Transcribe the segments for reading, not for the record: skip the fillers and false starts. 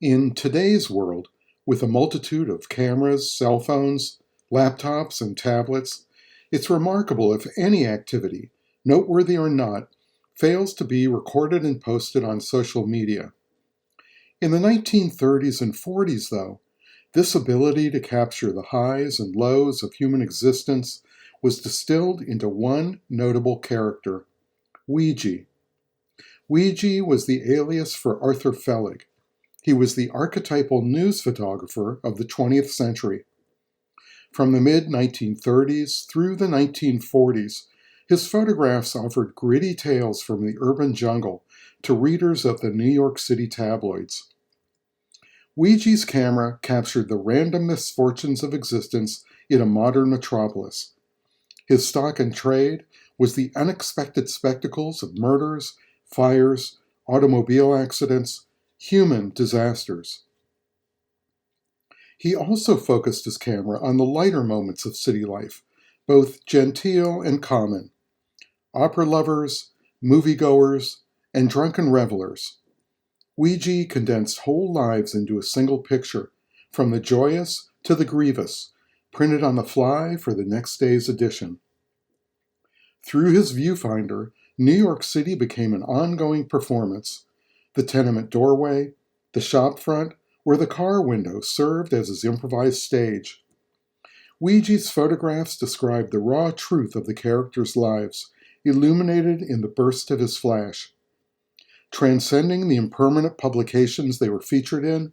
In today's world, with a multitude of cameras, cell phones, laptops, and tablets, it's remarkable if any activity, noteworthy or not, fails to be recorded and posted on social media. In the 1930s and 40s, though, this ability to capture the highs and lows of human existence was distilled into one notable character, Weegee. Weegee was the alias for Arthur Fellig. He was the archetypal news photographer of the 20th century. From the mid-1930s through the 1940s, his photographs offered gritty tales from the urban jungle to readers of the New York City tabloids. Weegee's camera captured the random misfortunes of existence in a modern metropolis. His stock in trade was the unexpected spectacles of murders, fires, automobile accidents, human disasters. He also focused his camera on the lighter moments of city life, both genteel and common. Opera lovers, moviegoers, and drunken revelers. Weegee condensed whole lives into a single picture, from the joyous to the grievous, printed on the fly for the next day's edition. Through his viewfinder, New York City became an ongoing performance. The tenement doorway, the shop front, or the car window served as his improvised stage. Weegee's photographs described the raw truth of the characters' lives, illuminated in the burst of his flash. Transcending the impermanent publications they were featured in,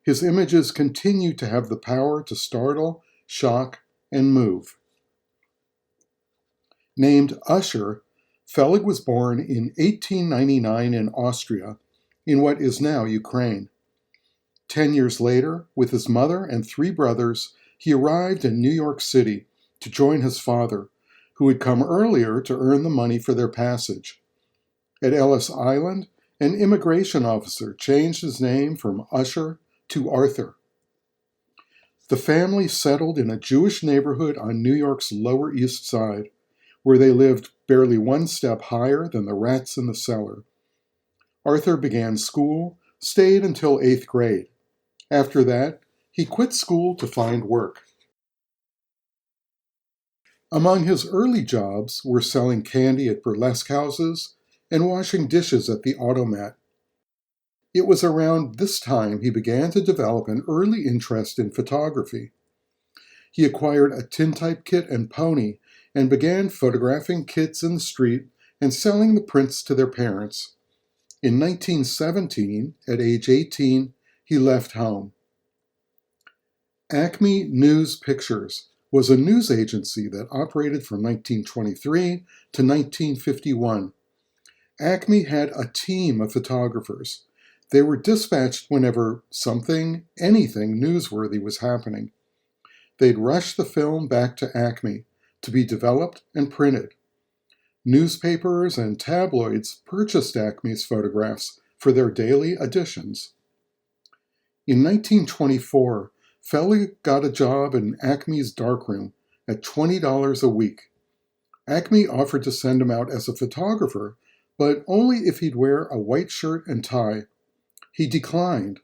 his images continue to have the power to startle, shock, and move. Named Usher, Fellig was born in 1899 in Austria, in what is now Ukraine. 10 years later, with his mother and 3 brothers, he arrived in New York City to join his father, who had come earlier to earn the money for their passage. At Ellis Island, an immigration officer changed his name from Usher to Arthur. The family settled in a Jewish neighborhood on New York's Lower East Side, where they lived barely one step higher than the rats in the cellar. Arthur began school, stayed until 8th grade. After that, he quit school to find work. Among his early jobs were selling candy at burlesque houses and washing dishes at the automat. It was around this time he began to develop an early interest in photography. He acquired a tintype kit and pony and began photographing kids in the street and selling the prints to their parents. In 1917, at age 18, he left home. Acme News Pictures was a news agency that operated from 1923 to 1951. Acme had a team of photographers. They were dispatched whenever anything newsworthy was happening. They'd rush the film back to Acme to be developed and printed. Newspapers and tabloids purchased Acme's photographs for their daily editions. In 1924, Fellig got a job in Acme's darkroom at $20 a week. Acme offered to send him out as a photographer, but only if he'd wear a white shirt and tie. He declined,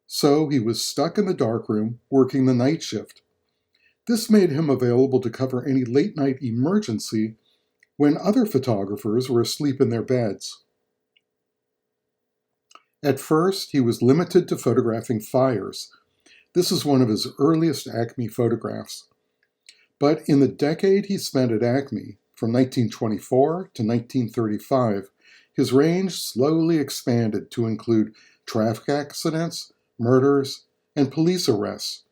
so he was stuck in the darkroom working the night shift. This made him available to cover any late-night emergency when other photographers were asleep in their beds. At first, he was limited to photographing fires. This is one of his earliest Acme photographs. But in the decade he spent at Acme, from 1924 to 1935, his range slowly expanded to include traffic accidents, murders, and police arrests.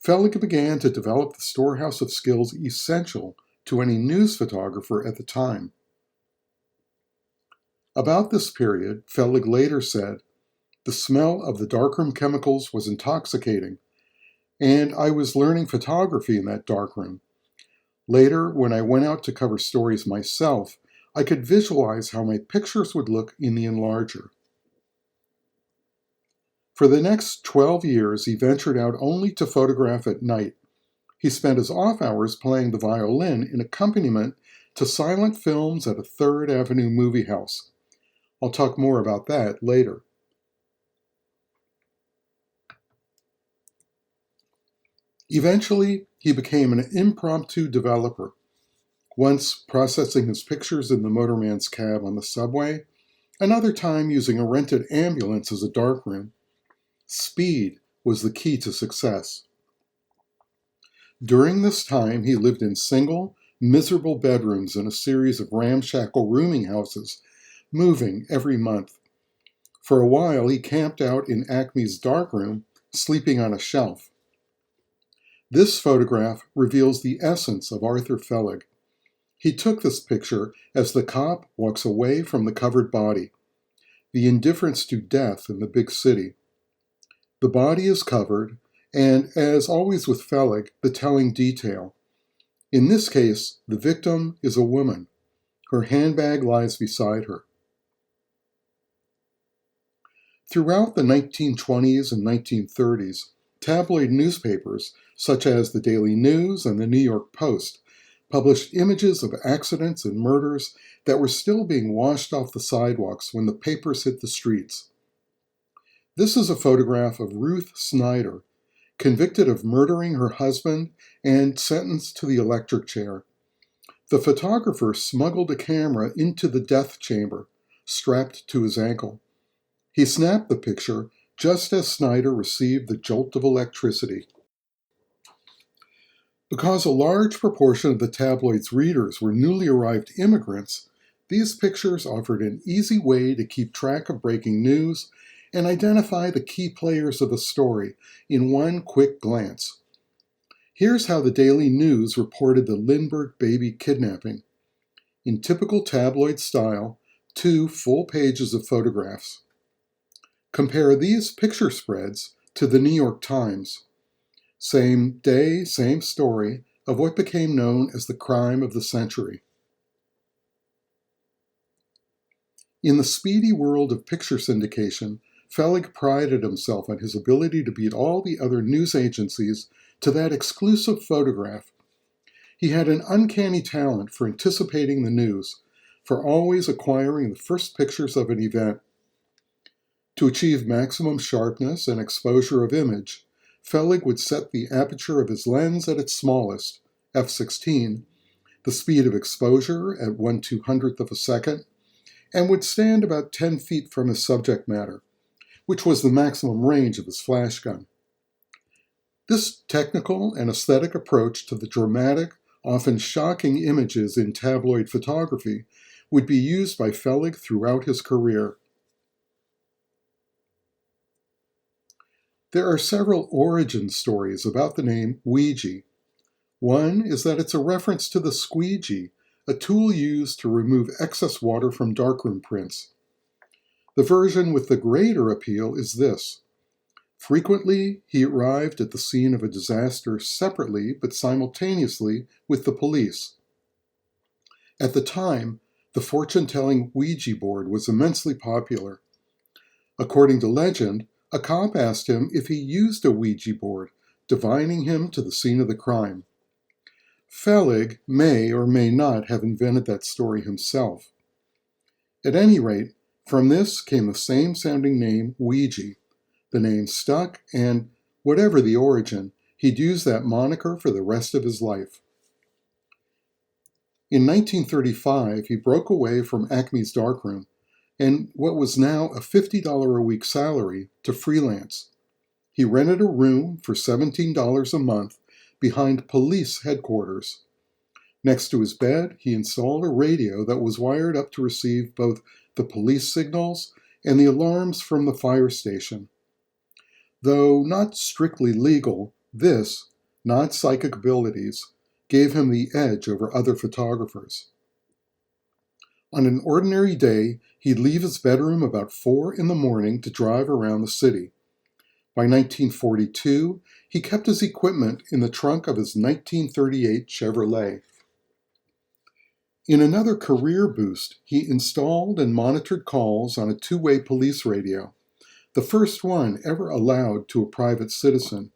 Fellig began to develop the storehouse of skills essential to any news photographer at the time. About this period, Fellig later said, "The smell of the darkroom chemicals was intoxicating, and I was learning photography in that darkroom. Later, when I went out to cover stories myself, I could visualize how my pictures would look in the enlarger." For the next 12 years, he ventured out only to photograph at night. He spent his off hours playing the violin in accompaniment to silent films at a 3rd Avenue movie house. I'll talk more about that later. Eventually, he became an impromptu developer, once processing his pictures in the motorman's cab on the subway, another time using a rented ambulance as a darkroom. Speed was the key to success. During this time, he lived in single, miserable bedrooms in a series of ramshackle rooming houses, moving every month. For a while, he camped out in Acme's darkroom, sleeping on a shelf. This photograph reveals the essence of Arthur Fellig. He took this picture as the cop walks away from the covered body, the indifference to death in the big city. The body is covered, and as always with Fellig, the telling detail. In this case, the victim is a woman. Her handbag lies beside her. Throughout the 1920s and 1930s, tabloid newspapers, such as the Daily News and the New York Post, published images of accidents and murders that were still being washed off the sidewalks when the papers hit the streets. This is a photograph of Ruth Snyder, convicted of murdering her husband and sentenced to the electric chair. The photographer smuggled a camera into the death chamber, strapped to his ankle. He snapped the picture just as Snyder received the jolt of electricity. Because a large proportion of the tabloid's readers were newly arrived immigrants, these pictures offered an easy way to keep track of breaking news and identify the key players of the story in one quick glance. Here's how the Daily News reported the Lindbergh baby kidnapping. In typical tabloid style, 2 full pages of photographs. Compare these picture spreads to the New York Times. Same day, same story of what became known as the crime of the century. In the speedy world of picture syndication, Fellig prided himself on his ability to beat all the other news agencies to that exclusive photograph. He had an uncanny talent for anticipating the news, for always acquiring the first pictures of an event. To achieve maximum sharpness and exposure of image, Fellig would set the aperture of his lens at its smallest, f/16, the speed of exposure at 1/200th of a second, and would stand about 10 feet from his subject matter, which was the maximum range of his flashgun. This technical and aesthetic approach to the dramatic, often shocking images in tabloid photography would be used by Fellig throughout his career. There are several origin stories about the name Weegee. One is that it's a reference to the squeegee, a tool used to remove excess water from darkroom prints. The version with the greater appeal is this. Frequently, he arrived at the scene of a disaster separately but simultaneously with the police. At the time, the fortune-telling Ouija board was immensely popular. According to legend, a cop asked him if he used a Ouija board, divining him to the scene of the crime. Fellig may or may not have invented that story himself. At any rate, from this came the same-sounding name Weegee. The name stuck, and, whatever the origin, he'd use that moniker for the rest of his life. In 1935, he broke away from Acme's darkroom and what was now a $50 a week salary to freelance. He rented a room for $17 a month behind police headquarters. Next to his bed, he installed a radio that was wired up to receive both the police signals and the alarms from the fire station. Though not strictly legal, this, not psychic abilities, gave him the edge over other photographers. On an ordinary day, he'd leave his bedroom about 4 in the morning to drive around the city. By 1942, he kept his equipment in the trunk of his 1938 Chevrolet. In another career boost, he installed and monitored calls on a 2-way police radio, the first one ever allowed to a private citizen.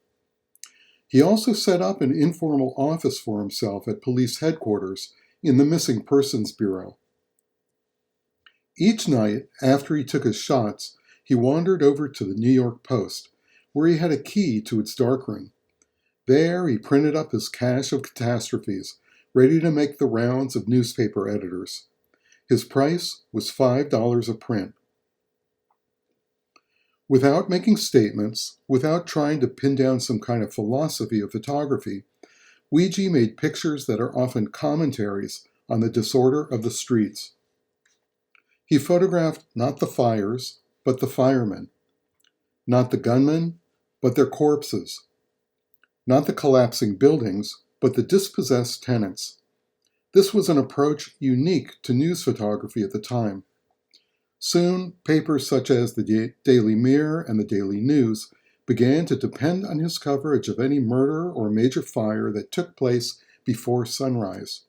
He also set up an informal office for himself at police headquarters in the Missing Persons Bureau. Each night, after he took his shots, he wandered over to the New York Post, where he had a key to its darkroom. There he printed up his cache of catastrophes, ready to make the rounds of newspaper editors. His price was $5 a print. Without making statements, without trying to pin down some kind of philosophy of photography, Weegee made pictures that are often commentaries on the disorder of the streets. He photographed not the fires, but the firemen, not the gunmen, but their corpses, not the collapsing buildings, but the dispossessed tenants. This was an approach unique to news photography at the time. Soon, papers such as the Daily Mirror and the Daily News began to depend on his coverage of any murder or major fire that took place before sunrise.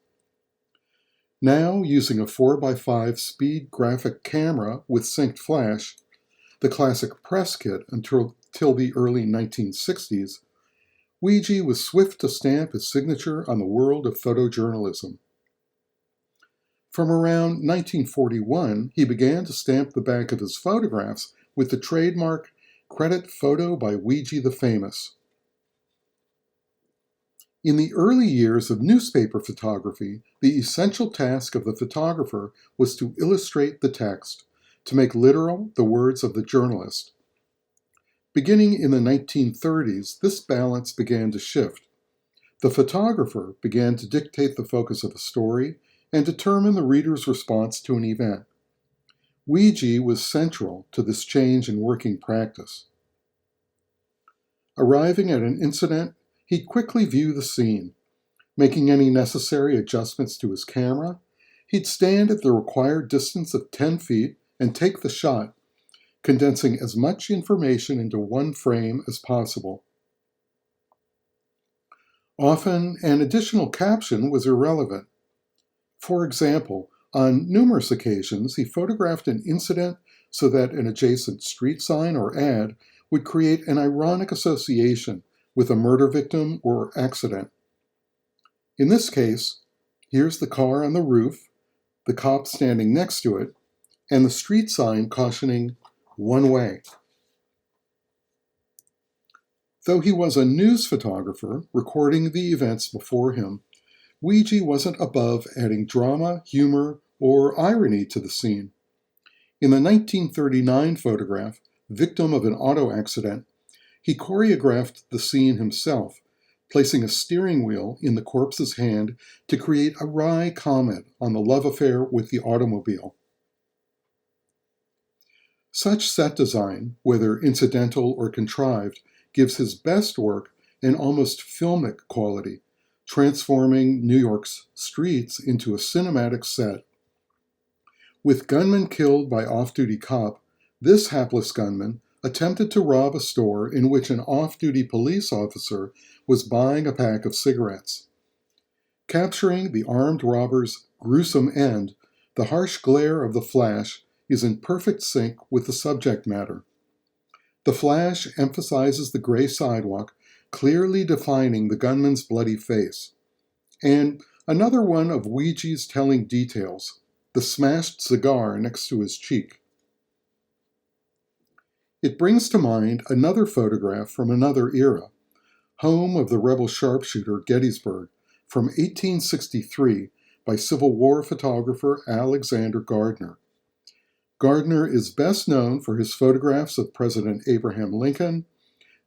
Now, using a 4x5 speed graphic camera with synced flash, the classic press kit until the early 1960s, Weegee was swift to stamp his signature on the world of photojournalism. From around 1941, he began to stamp the back of his photographs with the trademark "Credit Photo by Weegee the Famous." In the early years of newspaper photography, the essential task of the photographer was to illustrate the text, to make literal the words of the journalist. Beginning in the 1930s, this balance began to shift. The photographer began to dictate the focus of a story and determine the reader's response to an event. Weegee was central to this change in working practice. Arriving at an incident, he'd quickly view the scene. Making any necessary adjustments to his camera, he'd stand at the required distance of 10 feet and take the shot, condensing as much information into one frame as possible. Often, an additional caption was irrelevant. For example, on numerous occasions, he photographed an incident so that an adjacent street sign or ad would create an ironic association with a murder victim or accident. In this case, here's the car on the roof, the cop standing next to it, and the street sign cautioning "one way." Though he was a news photographer recording the events before him, Weegee wasn't above adding drama, humor, or irony to the scene. In the 1939 photograph, Victim of an Auto Accident, he choreographed the scene himself, placing a steering wheel in the corpse's hand to create a wry comment on the love affair with the automobile. Such set design, whether incidental or contrived, gives his best work an almost filmic quality, transforming New York's streets into a cinematic set. With gunmen killed by off-duty cop, this hapless gunman attempted to rob a store in which an off-duty police officer was buying a pack of cigarettes. Capturing the armed robber's gruesome end, the harsh glare of the flash is in perfect sync with the subject matter. The flash emphasizes the gray sidewalk, clearly defining the gunman's bloody face. And another one of Weegee's telling details, the smashed cigar next to his cheek. It brings to mind another photograph from another era, home of the rebel sharpshooter Gettysburg, from 1863 by Civil War photographer Alexander Gardner. Gardner is best known for his photographs of President Abraham Lincoln,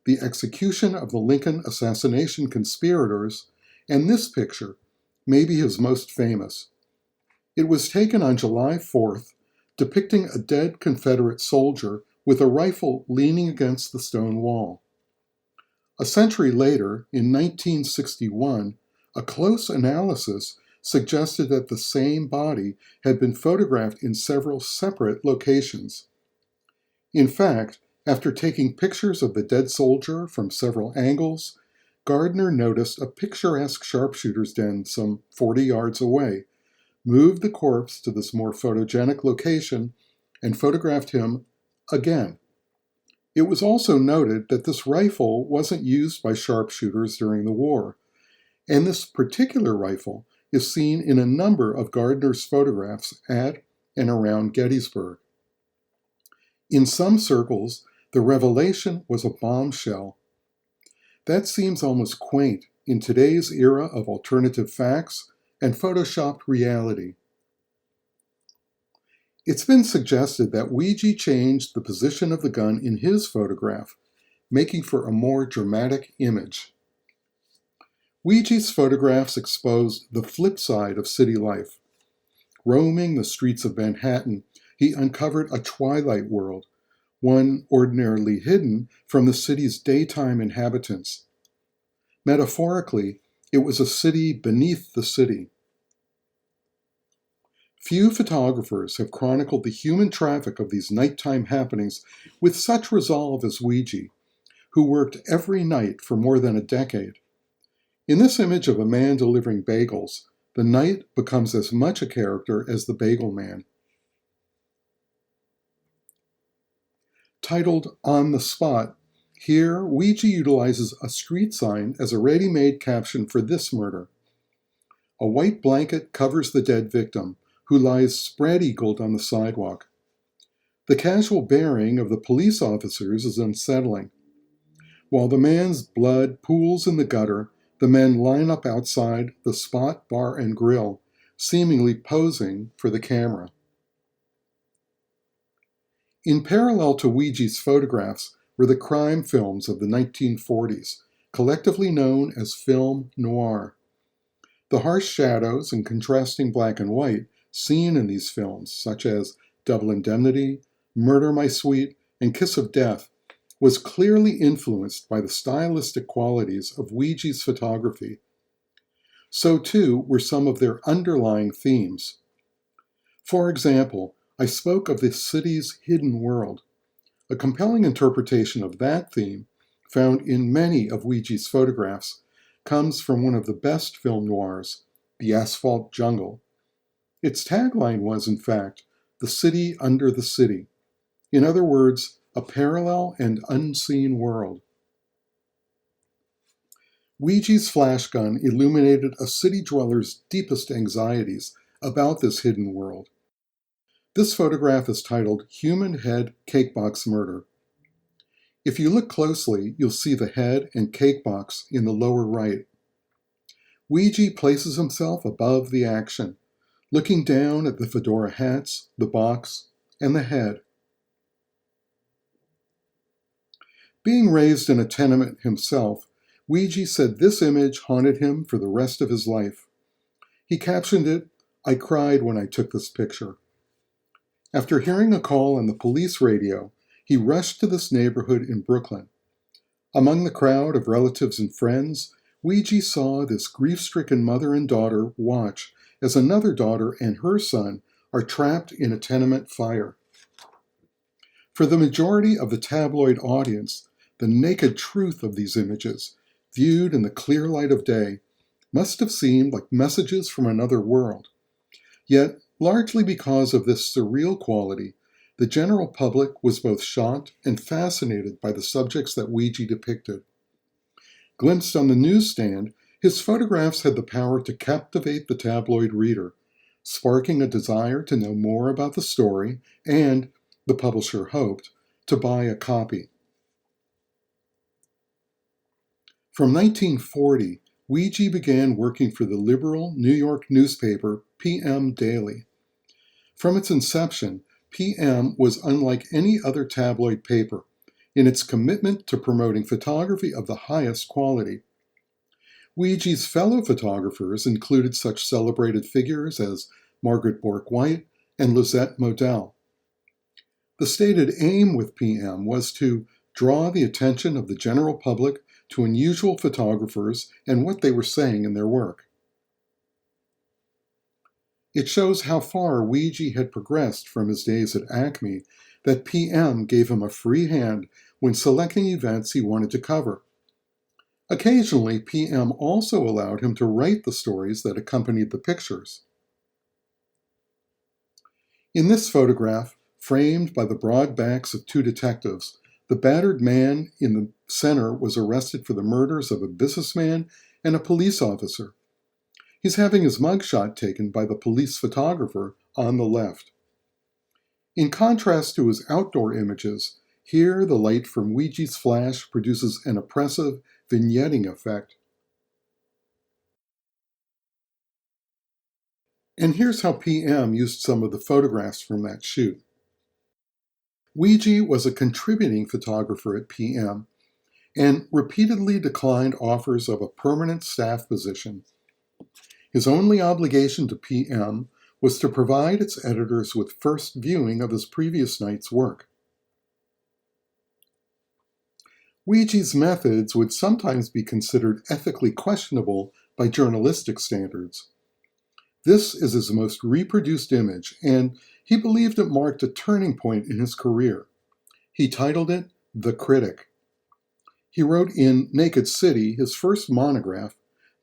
the execution of the Lincoln assassination conspirators, and this picture, maybe his most famous. It was taken on July 4th, depicting a dead Confederate soldier with a rifle leaning against the stone wall. A century later, in 1961, a close analysis suggested that the same body had been photographed in several separate locations. In fact, after taking pictures of the dead soldier from several angles, Gardner noticed a picturesque sharpshooter's den some 40 yards away, moved the corpse to this more photogenic location, and photographed him again. It was also noted that this rifle wasn't used by sharpshooters during the war, and this particular rifle is seen in a number of Gardner's photographs at and around Gettysburg. In some circles, the revelation was a bombshell. That seems almost quaint in today's era of alternative facts and photoshopped reality. It's been suggested that Weegee changed the position of the gun in his photograph, making for a more dramatic image. Weegee's photographs exposed the flip side of city life. Roaming the streets of Manhattan, he uncovered a twilight world, one ordinarily hidden from the city's daytime inhabitants. Metaphorically, it was a city beneath the city. Few photographers have chronicled the human traffic of these nighttime happenings with such resolve as Weegee, who worked every night for more than a decade. In this image of a man delivering bagels, the night becomes as much a character as the bagel man. Titled On the Spot, here Weegee utilizes a street sign as a ready-made caption for this murder. A white blanket covers the dead victim, who lies spread-eagled on the sidewalk. The casual bearing of the police officers is unsettling. While the man's blood pools in the gutter, the men line up outside the Spot Bar and Grill, seemingly posing for the camera. In parallel to Weegee's photographs were the crime films of the 1940s, collectively known as film noir. The harsh shadows and contrasting black and white seen in these films, such as Double Indemnity, Murder, My Sweet, and Kiss of Death, was clearly influenced by the stylistic qualities of Weegee's photography. So too were some of their underlying themes. For example, I spoke of the city's hidden world. A compelling interpretation of that theme, found in many of Weegee's photographs, comes from one of the best film noirs, The Asphalt Jungle. Its tagline was, in fact, "The City Under the City." In other words, a parallel and unseen world. Weegee's flashgun illuminated a city dweller's deepest anxieties about this hidden world. This photograph is titled Human Head Cakebox Murder. If you look closely, you'll see the head and cake box in the lower right. Weegee places himself above the action, looking down at the fedora hats, the box, and the head. Being raised in a tenement himself, Weegee said this image haunted him for the rest of his life. He captioned it, "I cried when I took this picture." After hearing a call on the police radio, he rushed to this neighborhood in Brooklyn. Among the crowd of relatives and friends, Weegee saw this grief-stricken mother and daughter watch as another daughter and her son are trapped in a tenement fire. For the majority of the tabloid audience, the naked truth of these images, viewed in the clear light of day, must have seemed like messages from another world. Yet, largely because of this surreal quality, the general public was both shocked and fascinated by the subjects that Weegee depicted. Glimpsed on the newsstand, his photographs had the power to captivate the tabloid reader, sparking a desire to know more about the story and, the publisher hoped, to buy a copy. From 1940, Weegee began working for the liberal New York newspaper PM Daily. From its inception, PM was unlike any other tabloid paper in its commitment to promoting photography of the highest quality. Weegee's fellow photographers included such celebrated figures as Margaret Bourke-White and Lisette Modell. The stated aim with PM was to draw the attention of the general public to unusual photographers and what they were saying in their work. It shows how far Weegee had progressed from his days at Acme that PM gave him a free hand when selecting events he wanted to cover. Occasionally, PM also allowed him to write the stories that accompanied the pictures. In this photograph, framed by the broad backs of two detectives, the battered man in the center was arrested for the murders of a businessman and a police officer. He's having his mugshot taken by the police photographer on the left. In contrast to his outdoor images, here the light from Weegee's flash produces an oppressive, vignetting effect. And here's how PM used some of the photographs from that shoot. Weegee was a contributing photographer at PM and repeatedly declined offers of a permanent staff position. His only obligation to PM was to provide its editors with first viewing of his previous night's work. Weegee's methods would sometimes be considered ethically questionable by journalistic standards. This is his most reproduced image, and he believed it marked a turning point in his career. He titled it The Critic. He wrote in Naked City, his first monograph,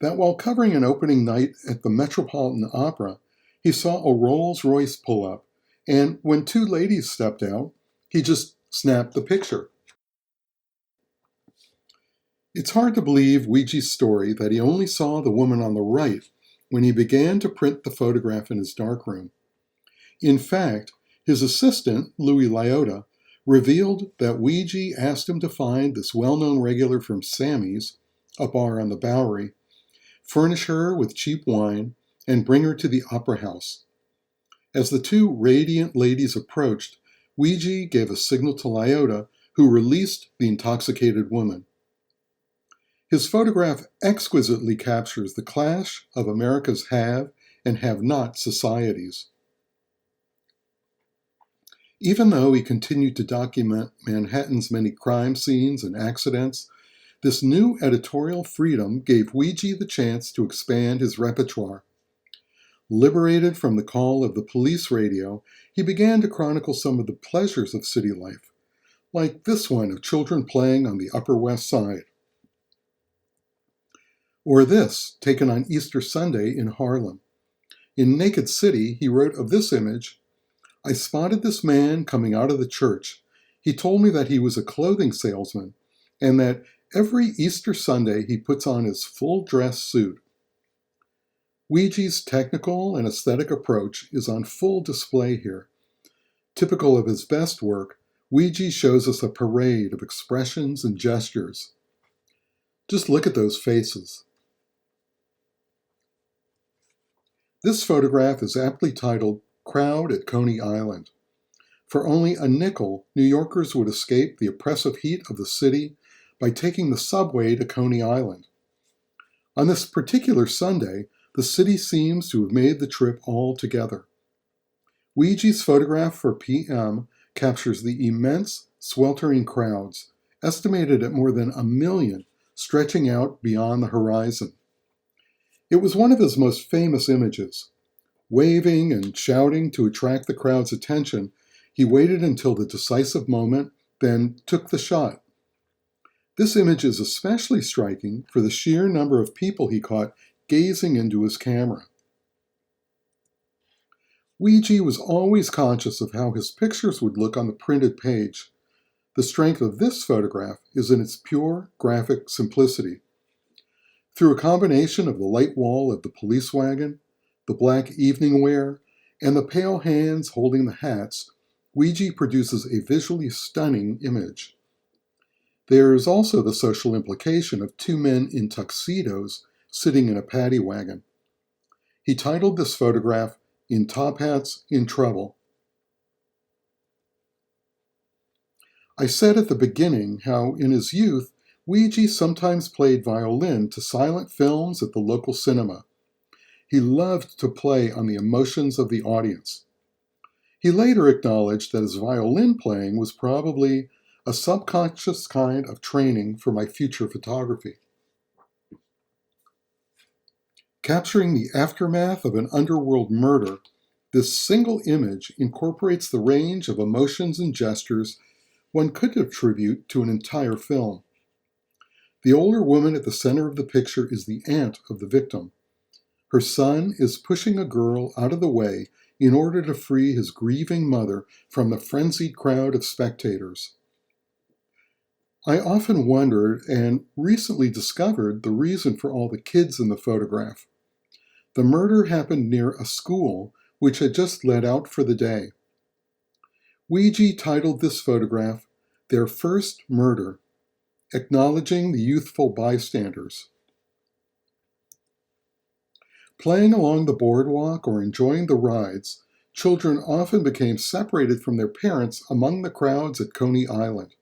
that while covering an opening night at the Metropolitan Opera, he saw a Rolls-Royce pull up, and when two ladies stepped out, he just snapped the picture. It's hard to believe Weegee's story that he only saw the woman on the right when he began to print the photograph in his darkroom. In fact, his assistant, Louis Liotta, revealed that Weegee asked him to find this well-known regular from Sammy's, a bar on the Bowery, furnish her with cheap wine, and bring her to the opera house. As the two radiant ladies approached, Weegee gave a signal to Liotta, who released the intoxicated woman. His photograph exquisitely captures the clash of America's have and have-not societies. Even though he continued to document Manhattan's many crime scenes and accidents, this new editorial freedom gave Weegee the chance to expand his repertoire. Liberated from the call of the police radio, he began to chronicle some of the pleasures of city life, like this one of children playing on the Upper West Side. Or this, taken on Easter Sunday in Harlem. In Naked City, he wrote of this image, "I spotted this man coming out of the church. He told me that he was a clothing salesman and that every Easter Sunday he puts on his full dress suit." Weegee's technical and aesthetic approach is on full display here. Typical of his best work, Weegee shows us a parade of expressions and gestures. Just look at those faces. This photograph is aptly titled Crowd at Coney Island. For only a nickel, New Yorkers would escape the oppressive heat of the city by taking the subway to Coney Island. On this particular Sunday, the city seems to have made the trip all together. Weegee's photograph for PM captures the immense, sweltering crowds, estimated at more than 1 million, stretching out beyond the horizon. It was one of his most famous images. Waving and shouting to attract the crowd's attention, he waited until the decisive moment, then took the shot. This image is especially striking for the sheer number of people he caught gazing into his camera. Weegee was always conscious of how his pictures would look on the printed page. The strength of this photograph is in its pure graphic simplicity. Through a combination of the light wall of the police wagon, the black evening wear, and the pale hands holding the hats, Weegee produces a visually stunning image. There is also the social implication of two men in tuxedos sitting in a paddy wagon. He titled this photograph, "In Top Hats, in Trouble." I said at the beginning how, in his youth, Weegee sometimes played violin to silent films at the local cinema. He loved to play on the emotions of the audience. He later acknowledged that his violin playing was probably a subconscious kind of training for my future photography. Capturing the aftermath of an underworld murder, this single image incorporates the range of emotions and gestures one could attribute to an entire film. The older woman at the center of the picture is the aunt of the victim. Her son is pushing a girl out of the way in order to free his grieving mother from the frenzied crowd of spectators. I often wondered and recently discovered the reason for all the kids in the photograph. The murder happened near a school which had just let out for the day. Weegee titled this photograph, "Their First Murder." acknowledging the youthful bystanders. Playing along the boardwalk or enjoying the rides, children often became separated from their parents among the crowds at Coney Island.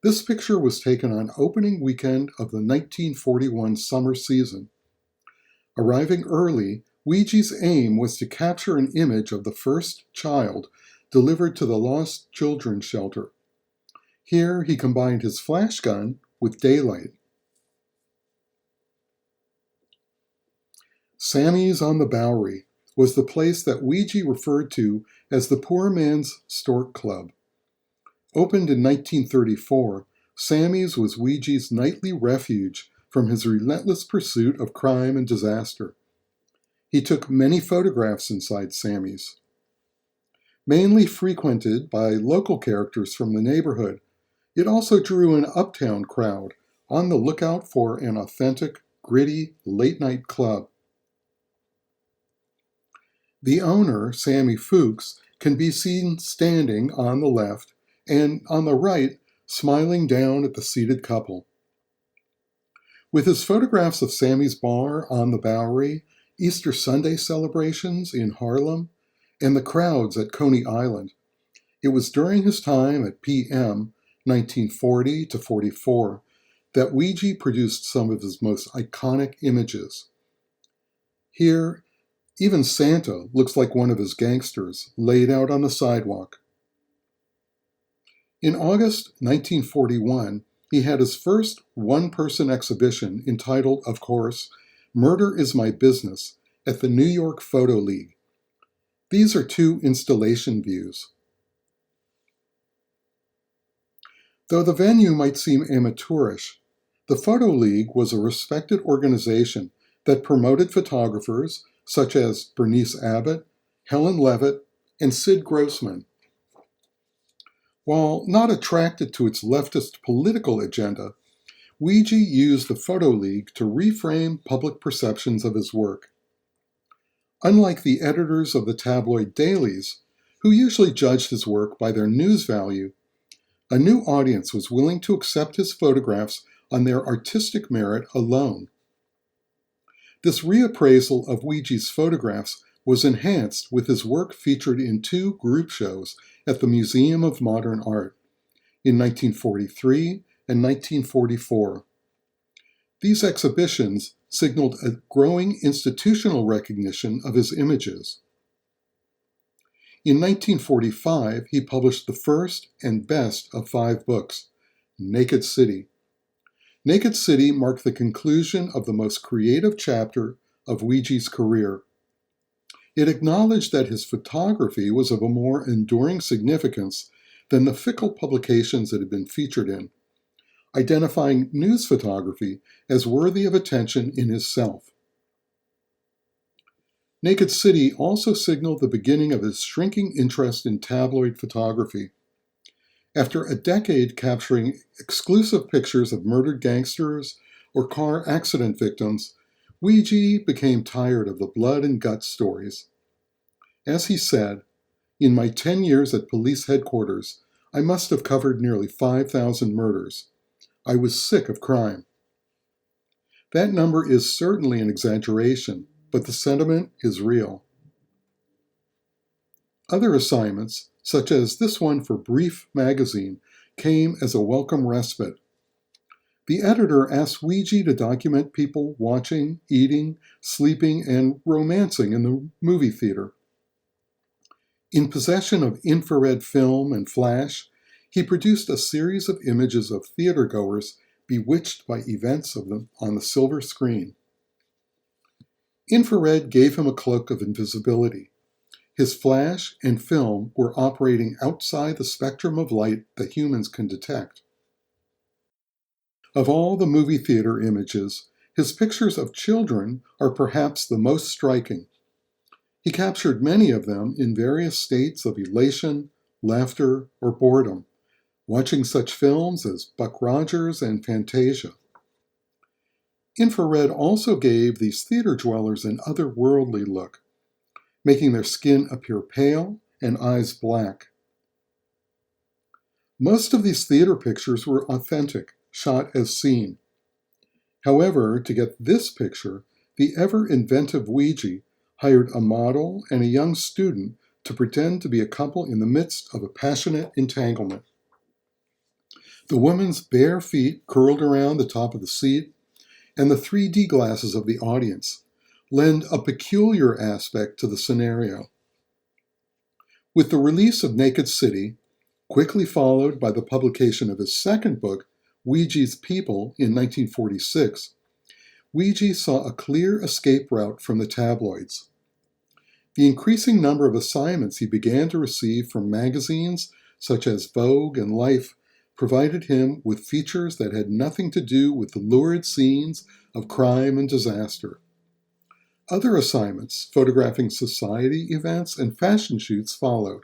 This picture was taken on opening weekend of the 1941 summer season. Arriving early, Weegee's aim was to capture an image of the first child delivered to the Lost Children's Shelter. Here he combined his flashgun with daylight. Sammy's on the Bowery was the place that Weegee referred to as the poor man's stork club. Opened in 1934, Sammy's was Weegee's nightly refuge from his relentless pursuit of crime and disaster. He took many photographs inside Sammy's. Mainly frequented by local characters from the neighborhood, it also drew an uptown crowd on the lookout for an authentic, gritty, late-night club. The owner, Sammy Fuchs, can be seen standing on the left and on the right, smiling down at the seated couple. With his photographs of Sammy's bar on the Bowery, Easter Sunday celebrations in Harlem, and the crowds at Coney Island, it was during his time at PM 1940 to 44 that Weegee produced some of his most iconic images. Here, even Santa looks like one of his gangsters laid out on the sidewalk. In August 1941, he had his first one-person exhibition entitled, of course, Murder is My Business, at the New York Photo League. These are two installation views. Though the venue might seem amateurish, the Photo League was a respected organization that promoted photographers such as Bernice Abbott, Helen Levitt, and Sid Grossman. While not attracted to its leftist political agenda, Weegee used the Photo League to reframe public perceptions of his work. Unlike the editors of the tabloid dailies, who usually judged his work by their news value, a new audience was willing to accept his photographs on their artistic merit alone. This reappraisal of Weegee's photographs was enhanced with his work featured in two group shows at the Museum of Modern Art in 1943 and 1944. These exhibitions signaled a growing institutional recognition of his images. In 1945, he published the first and best of 5 books, Naked City. Naked City marked the conclusion of the most creative chapter of Weegee's career. It acknowledged that his photography was of a more enduring significance than the fickle publications it had been featured in, identifying news photography as worthy of attention in itself. Naked City also signaled the beginning of his shrinking interest in tabloid photography. After a decade capturing exclusive pictures of murdered gangsters or car accident victims, Weegee became tired of the blood and guts stories. As he said, "In my 10 years at police headquarters, I must have covered nearly 5,000 murders. I was sick of crime." That number is certainly an exaggeration, but the sentiment is real. Other assignments, such as this one for Brief magazine, came as a welcome respite. The editor asked Weegee to document people watching, eating, sleeping, and romancing in the movie theater. In possession of infrared film and flash, he produced a series of images of theatergoers bewitched by events of them on the silver screen. Infrared gave him a cloak of invisibility. His flash and film were operating outside the spectrum of light that humans can detect. Of all the movie theater images, his pictures of children are perhaps the most striking. He captured many of them in various states of elation, laughter, or boredom, watching such films as Buck Rogers and Fantasia. Infrared also gave these theater dwellers an otherworldly look, making their skin appear pale and eyes black. Most of these theater pictures were authentic, shot as seen. However, to get this picture, the ever-inventive Weegee hired a model and a young student to pretend to be a couple in the midst of a passionate entanglement. The woman's bare feet curled around the top of the seat, and the 3D glasses of the audience lend a peculiar aspect to the scenario. With the release of Naked City, quickly followed by the publication of his second book, Weegee's People, in 1946, Weegee saw a clear escape route from the tabloids. The increasing number of assignments he began to receive from magazines such as Vogue and Life provided him with features that had nothing to do with the lurid scenes of crime and disaster. Other assignments, photographing society events and fashion shoots, followed.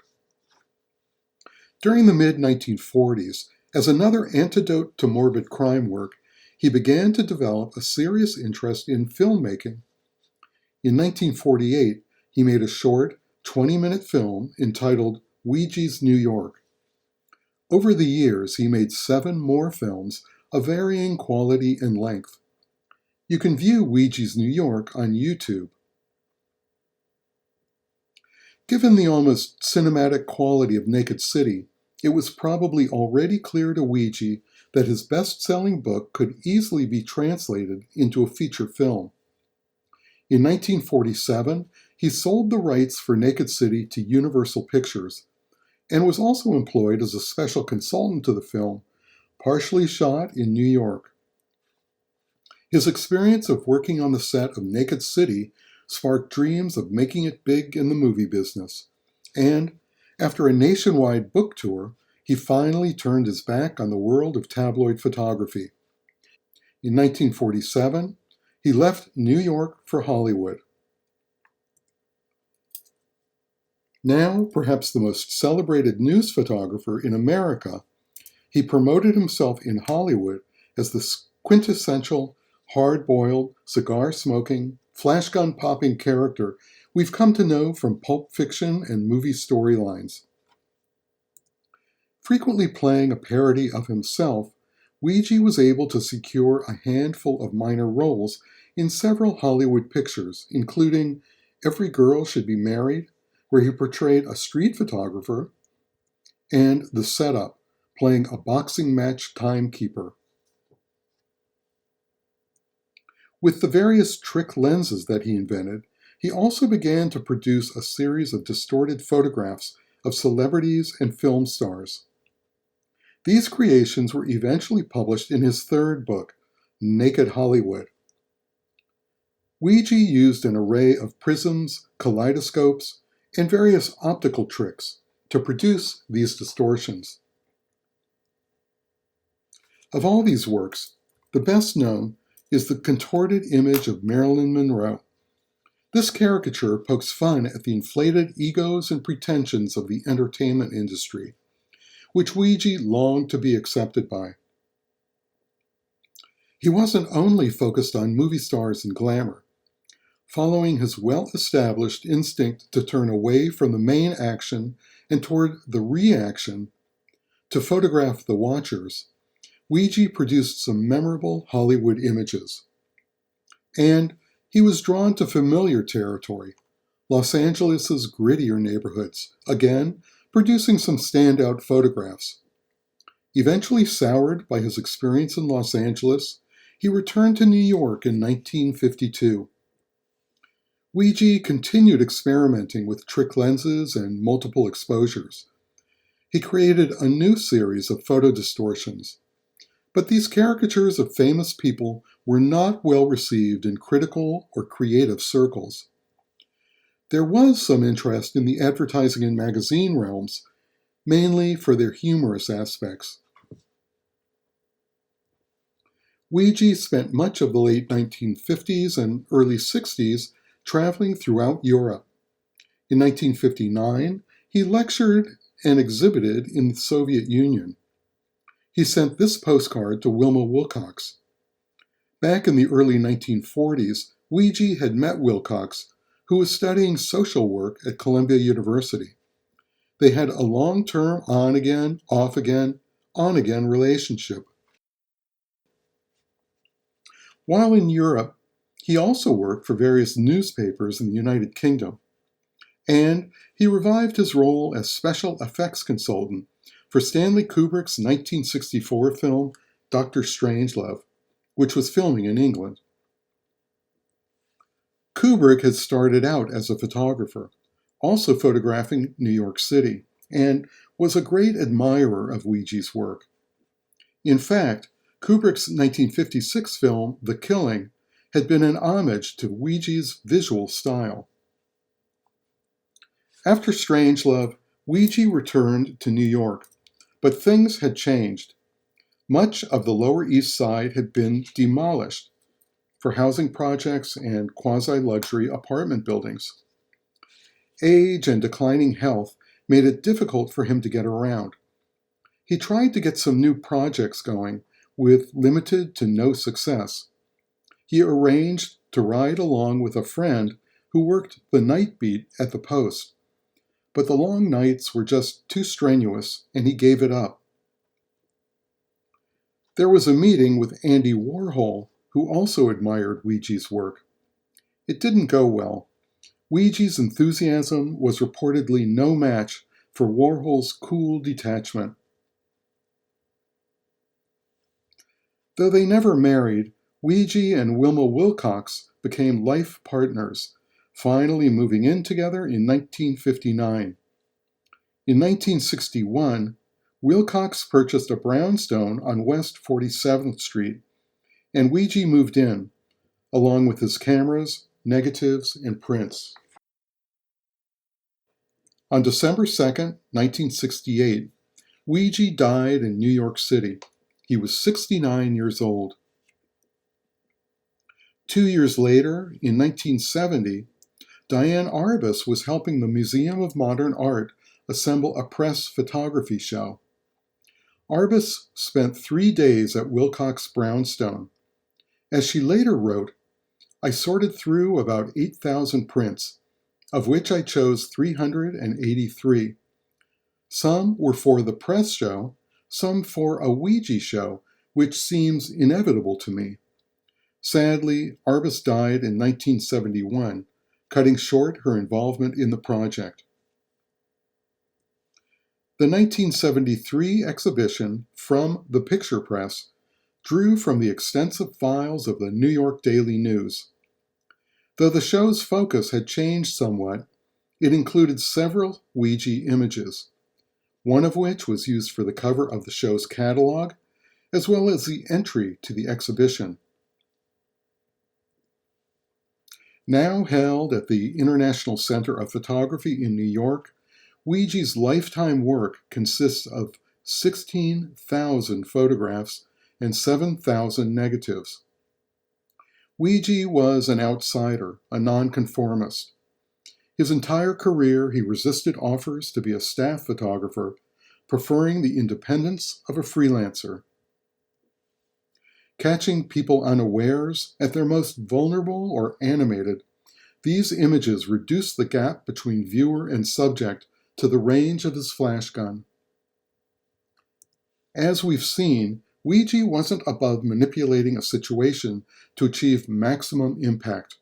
During the mid-1940s, as another antidote to morbid crime work, he began to develop a serious interest in filmmaking. In 1948, he made a short, 20-minute film entitled Weegee's New York. Over the years, he made 7 more films of varying quality and length. You can view Weegee's New York on YouTube. Given the almost cinematic quality of Naked City, it was probably already clear to Weegee that his best-selling book could easily be translated into a feature film. In 1947, he sold the rights for Naked City to Universal Pictures, and was also employed as a special consultant to the film, partially shot in New York. His experience of working on the set of Naked City sparked dreams of making it big in the movie business, and after a nationwide book tour, he finally turned his back on the world of tabloid photography. In 1947, he left New York for Hollywood. Now, perhaps the most celebrated news photographer in America, he promoted himself in Hollywood as the quintessential, hard-boiled, cigar-smoking, flashgun-popping character we've come to know from pulp fiction and movie storylines. Frequently playing a parody of himself, Weegee was able to secure a handful of minor roles in several Hollywood pictures, including Every Girl Should Be Married, where he portrayed a street photographer, and The Setup, playing a boxing match timekeeper. With the various trick lenses that he invented, he also began to produce a series of distorted photographs of celebrities and film stars. These creations were eventually published in his third book, Naked Hollywood. Weegee used an array of prisms, kaleidoscopes, and various optical tricks to produce these distortions. Of all these works, the best known is the contorted image of Marilyn Monroe. This caricature pokes fun at the inflated egos and pretensions of the entertainment industry, which Weegee longed to be accepted by. He wasn't only focused on movie stars and glamour. Following his well-established instinct to turn away from the main action and toward the reaction to photograph the watchers, Weegee produced some memorable Hollywood images. And he was drawn to familiar territory, Los Angeles' grittier neighborhoods, again producing some standout photographs. Eventually soured by his experience in Los Angeles, he returned to New York in 1952. Weegee continued experimenting with trick lenses and multiple exposures. He created a new series of photo distortions. But these caricatures of famous people were not well received in critical or creative circles. There was some interest in the advertising and magazine realms, mainly for their humorous aspects. Weegee spent much of the late 1950s and early 60s traveling throughout Europe. In 1959, he lectured and exhibited in the Soviet Union. He sent this postcard to Wilma Wilcox. Back in the early 1940s, Weegee had met Wilcox, who was studying social work at Columbia University. They had a long-term on-again, off-again, on-again relationship. While in Europe, he also worked for various newspapers in the United Kingdom, and he revived his role as special effects consultant for Stanley Kubrick's 1964 film Dr. Strangelove, which was filming in England. Kubrick had started out as a photographer, also photographing New York City, and was a great admirer of Weegee's work. In fact, Kubrick's 1956 film The Killing had been an homage to Weegee's visual style. After Strangelove, Weegee returned to New York, but things had changed. Much of the Lower East Side had been demolished for housing projects and quasi-luxury apartment buildings. Age and declining health made it difficult for him to get around. He tried to get some new projects going, with limited to no success. He arranged to ride along with a friend who worked the night beat at the Post, but the long nights were just too strenuous, and he gave it up. There was a meeting with Andy Warhol, who also admired Weegee's work. It didn't go well. Weegee's enthusiasm was reportedly no match for Warhol's cool detachment. Though they never married, Weegee and Wilma Wilcox became life partners, finally moving in together in 1959. In 1961, Wilcox purchased a brownstone on West 47th Street, and Weegee moved in, along with his cameras, negatives, and prints. On December 2, 1968, Weegee died in New York City. He was 69 years old. 2 years later, in 1970, Diane Arbus was helping the Museum of Modern Art assemble a press photography show. Arbus spent 3 days at Wilcox Brownstone. As she later wrote, "I sorted through about 8,000 prints, of which I chose 383. Some were for the press show, some for a Weegee show, which seems inevitable to me." Sadly, Arbus died in 1971, cutting short her involvement in the project. The 1973 exhibition, From the Picture Press, drew from the extensive files of the New York Daily News. Though the show's focus had changed somewhat, it included several Weegee images, one of which was used for the cover of the show's catalog, as well as the entry to the exhibition. Now held at the International Center of Photography in New York, Weegee's lifetime work consists of 16,000 photographs and 7,000 negatives. Weegee was an outsider, a nonconformist. His entire career, he resisted offers to be a staff photographer, preferring the independence of a freelancer. Catching people unawares, at their most vulnerable or animated, these images reduce the gap between viewer and subject to the range of his flashgun. As we've seen, Weegee wasn't above manipulating a situation to achieve maximum impact.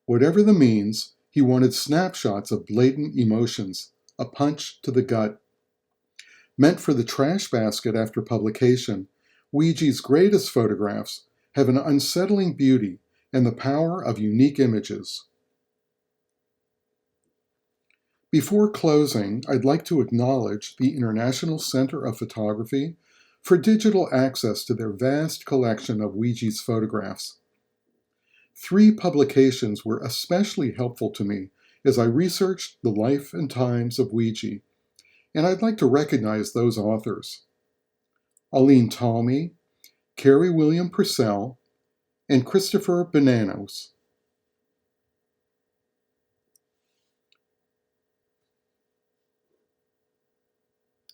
Whatever the means, he wanted snapshots of blatant emotions, a punch to the gut. Meant for the trash basket after publication, Weegee's greatest photographs have an unsettling beauty and the power of unique images. Before closing, I'd like to acknowledge the International Center of Photography for digital access to their vast collection of Weegee's photographs. 3 publications were especially helpful to me as I researched the life and times of Weegee, and I'd like to recognize those authors: Aline Talmy, Carrie William Purcell, and Christopher Bananos.